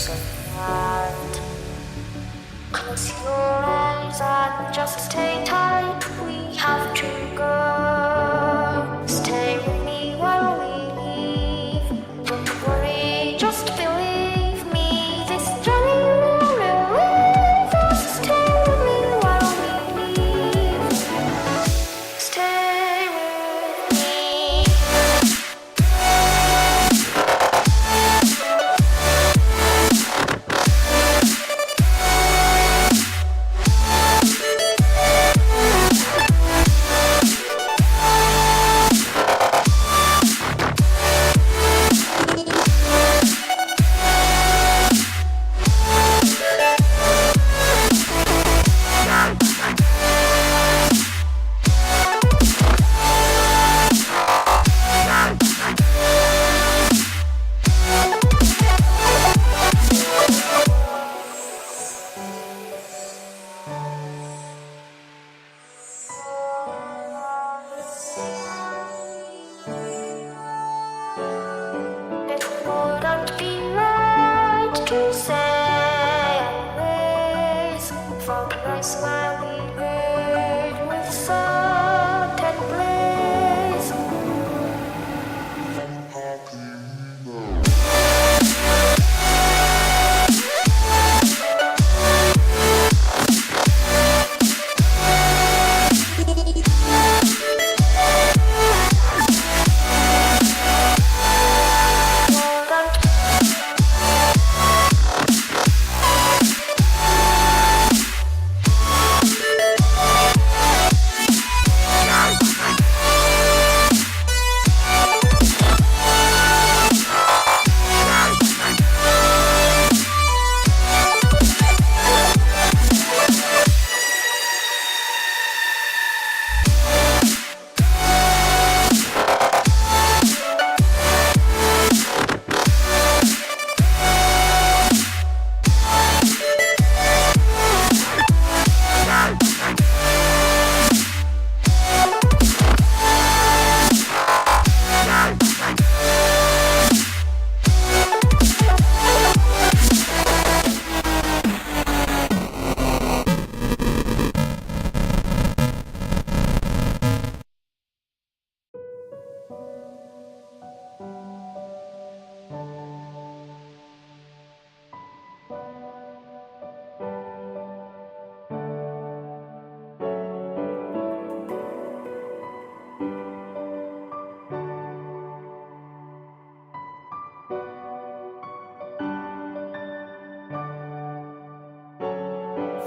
frozen land. Close your eyes and just stay tight, we have to go. Stay with me while we leave. Don't worry, just believe me, this journey will relieve us. Stay with me while we leave. Stay with me.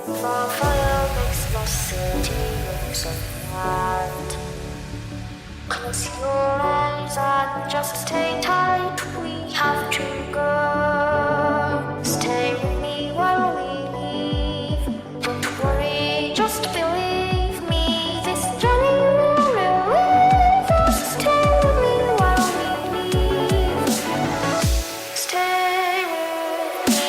For fire makes the city lose a land. Close your eyes and just stay tight, we have to go. Stay with me while we leave. Don't worry, just believe me, this journey will relieve us. Stay with me while we leave. Stay with me.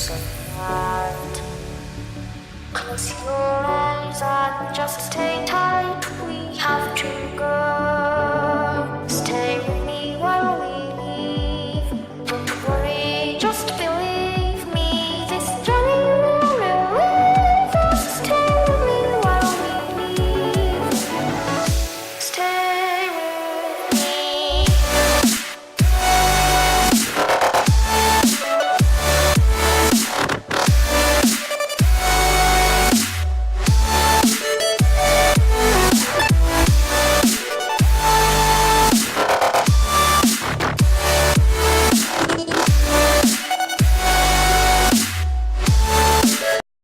looks of land. Close your eyes and just stay tight.